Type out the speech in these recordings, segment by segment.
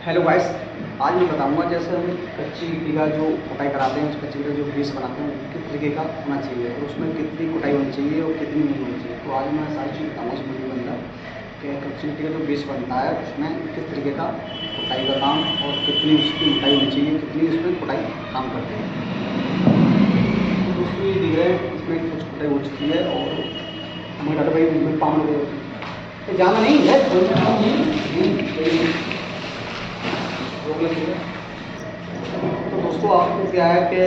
Hello guys, आज मैं बताऊंगा जैसे हम कच्ची गिट्टी का जो कुटाई कराते हैं, उस कच्ची गिट्टी का जो बेस बनाते हैं किस तरीके का होना चाहिए और उसमें कितनी कुटाई होनी चाहिए और कितनी नहीं होनी चाहिए। तो आज मैं सारी चीज़ बताऊँगा इस वीडियो के अंदर कि कच्ची गिट्टी का जो बेस बनता है उसमें किस तरीके का कुटाई का काम और कितनी उसकी मोटाई होनी चाहिए, कितनी उसमें कुटाई काम करते हैं। तो उसमें दिख रहे हैं इसमें कुछ कुटाई हो चुकी है और हमें डाटा भाई इसमें पाँव लगे जाना नहीं है तो दोस्तों आपको क्या है कि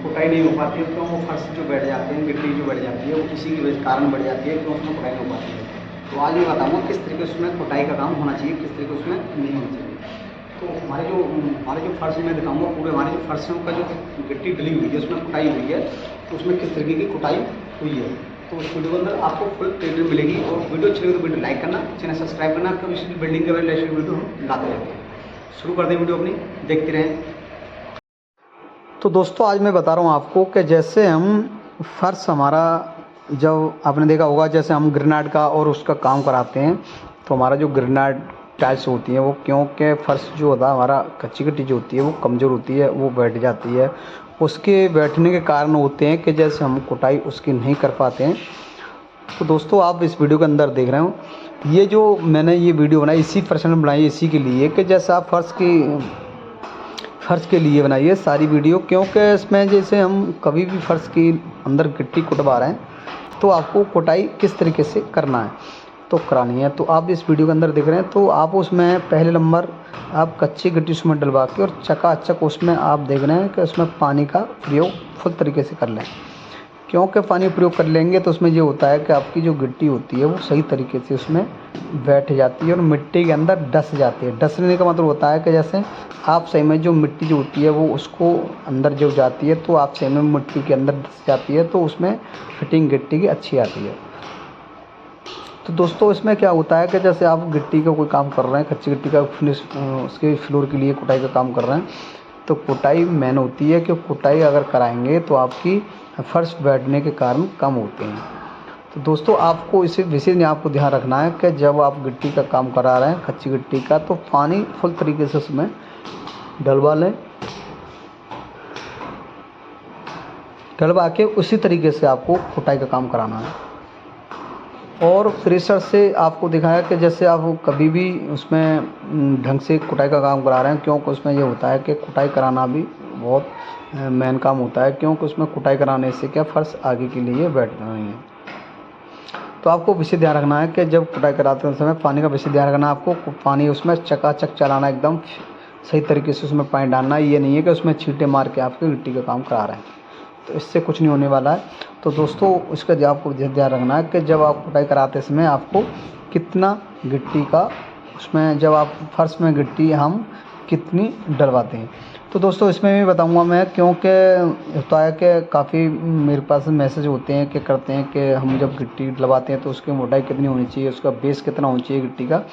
कुटाई नहीं हो पाती है, क्यों वो फर्श जो बैठ जाते हैं, गिट्टी जो बैठ जाती है वो किसी के कारण बढ़ जाती है, क्यों उसमें कुटाई नहीं हो पाती है। तो आज मैं बताऊँगा किस तरीके से उसमें कुटाई का काम होना चाहिए, किस तरीके उसमें नहीं होना चाहिए। तो हमारे जो फर्श में दिखाऊंगा पूरे हमारे जो फर्शों का जो गिट्टी डली हुई है उसमें कुटाई हुई है, तो उसमें किस तरीके की कुटाई हुई है। तो उस वीडियो के अंदर आपको फुल डिटेल मिलेगी। और वीडियो अच्छी लगे तो वीडियो लाइक करना, चैनल सब्सक्राइब करना, क्योंकि इस बिल्डिंग के बारे में वीडियो हम लाते रहते हैं। शुरू कर दें वीडियो अपनी, देखते रहें। तो दोस्तों आज मैं बता रहा हूँ आपको कि जैसे हम फर्श हमारा, जब आपने देखा होगा जैसे हम ग्रेनाइट का और उसका काम कराते हैं तो हमारा जो ग्रेनाइट टाइल्स होती हैं वो, क्योंकि फर्श जो होता है हमारा कच्ची गिट्टी जो होती है वो कमज़ोर होती है, वो बैठ जाती है। उसके बैठने के कारण होते हैं कि जैसे हम कुटाई उसकी नहीं कर पाते हैं। तो दोस्तों आप इस वीडियो के अंदर देख रहे हो, ये जो मैंने ये वीडियो बनाई इसी पर्सन ने बनाई, इसी के लिए कि जैसे आप फर्श के लिए बनाइए सारी वीडियो, क्योंकि इसमें जैसे हम कभी भी फर्श के अंदर गिट्टी कुटवा रहे हैं तो आपको कुटाई किस तरीके से करना है तो करानी है। तो आप इस वीडियो के अंदर देख रहे हैं, तो आप उसमें पहले नंबर आप कच्ची गिट्टी उसमें डलवा के और चकाचक उसमें आप देख रहे हैं कि उसमें पानी का प्रयोग फुल तरीके से कर लें, क्योंकि पानी प्रयोग कर लेंगे तो उसमें ये होता है कि आपकी जो गिट्टी होती है वो सही तरीके से उसमें बैठ जाती है और मिट्टी के अंदर डस जाती है। डसने का मतलब होता है कि जैसे आप सही में जो मिट्टी जो होती है वो उसको अंदर जो जाती है तो आप सही में मिट्टी के अंदर डस जाती है, तो उसमें फिटिंग गिट्टी की अच्छी आती है। तो दोस्तों इसमें क्या होता है कि जैसे आप गिट्टी का कोई काम कर रहे हैं, कच्ची गिट्टी का फिनिश उसके फ्लोर के लिए कुटाई का काम कर रहे हैं, तो कुटाई मेन होती है कि कुटाई अगर कराएंगे तो आपकी फर्श बैठने के कारण कम होते हैं। तो दोस्तों आपको इसे विशेष आपको ध्यान रखना है कि जब आप गिट्टी का काम करा रहे हैं कच्ची गिट्टी का, तो पानी फुल तरीके से उसमें डलवा लें, डलवा के उसी तरीके से आपको कुटाई का काम कराना है। और प्रेशर से आपको दिखाया कि जैसे आप कभी भी उसमें ढंग से कुटाई का काम करा रहे हैं, क्योंकि उसमें ये होता है कि कुटाई कराना भी बहुत मेन काम होता है, क्योंकि उसमें कुटाई कराने से क्या फर्श आगे के लिए बैठ रहे हैं। तो आपको विशेष ध्यान रखना है कि जब कुटाई कराते समय पानी का विशेष ध्यान रखना है। आपको पानी उसमें चकाचक चलाना, एकदम सही तरीके से उसमें पानी डालना है। ये नहीं है कि उसमें छींटे मार के आपके गिट्टी का काम करा रहे हैं, तो इससे कुछ नहीं होने वाला है। तो दोस्तों इसका आपको ध्यान रखना है कि जब आप कुटाई कराते समय आपको कितना गिट्टी का उसमें, जब आप फर्श में गिट्टी हम कितनी डलवाते हैं। तो दोस्तों इसमें भी बताऊंगा मैं, क्योंकि होता है कि काफ़ी मेरे पास मैसेज होते हैं कि करते हैं कि हम जब गिट्टी डलवाते हैं तो उसकी मोटाई कितनी होनी चाहिए, उसका बेस कितना होना चाहिए गिट्टी का।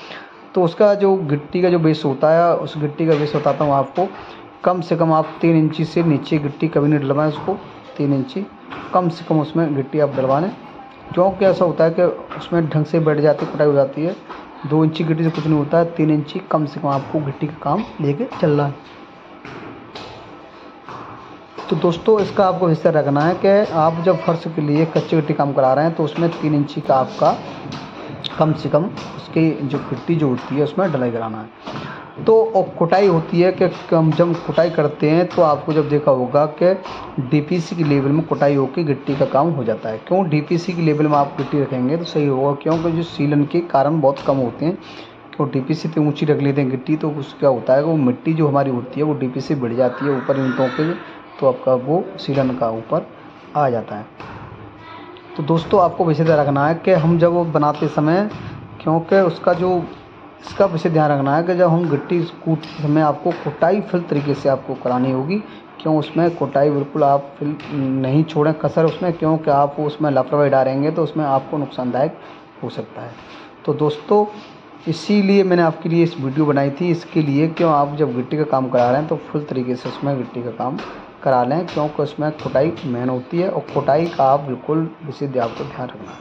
तो उसका जो गिट्टी का जो बेस होता है, उस गिट्टी का बेस बताता हूँ आपको। कम से कम आप 3 इंची से नीचे गिट्टी कभी नहीं डलवाएं, उसको 3 इंची कम से कम उसमें गिट्टी आप डलवा लें, क्योंकि ऐसा होता है कि उसमें ढंग से बैठ जाती है, कुटाई हो जाती है। 2 इंची गिट्टी से कुछ नहीं होता है, 3 इंची कम से कम आपको गिट्टी का काम लेके चलना है। तो दोस्तों इसका आपको हिस्सा रखना है कि आप जब फर्श के लिए कच्ची गिट्टी काम करा रहे हैं तो उसमें 3 इंची का आपका कम से कम उसकी जो गिट्टी जो होती है उसमें डलाई कराना है। तो कुटाई होती है कि जब कुटाई करते हैं तो आपको जब देखा होगा कि डीपीसी की लेवल में कुटाई होकर गिट्टी का काम हो जाता है। क्यों डीपीसी की लेवल में आप गिट्टी रखेंगे तो सही होगा, क्योंकि जो सीलन के कारण बहुत कम होते हैं। तो डीपीसी पे ऊंची रख लेते हैं गिट्टी, तो उसका क्या होता है कि वो मिट्टी जो हमारी होती है वो डीपीसी बढ़ जाती है ऊपर ईंटों के, तो आपका वो सीलन का ऊपर आ जाता है। तो दोस्तों आपको विशेष ध्यान रखना है कि हम जब वो बनाते समय, क्योंकि इसका विशेष ध्यान रखना है कि जब हम गिट्टी कूटते समय आपको कुटाई फुल तरीके से आपको करानी होगी। क्यों उसमें कुटाई बिल्कुल आप फिल नहीं छोड़ें कसर उसमें, क्योंकि आप उसमें लापरवाही डालेंगे तो उसमें आपको नुकसानदायक हो सकता है। तो दोस्तों इसीलिए मैंने आपके लिए इस वीडियो बनाई थी, इसके लिए क्यों आप जब गिट्टी का काम करा रहे हैं तो फुल तरीके से उसमें गिट्टी का काम करा लें, क्योंकि उसमें कुटाई मेन होती है और कुटाई का आप बिल्कुल विशेष आपको ध्यान रखना है।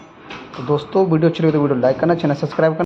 तो दोस्तों वीडियो अच्छी लगे तो वीडियो लाइक करना, चैनल सब्सक्राइब करना।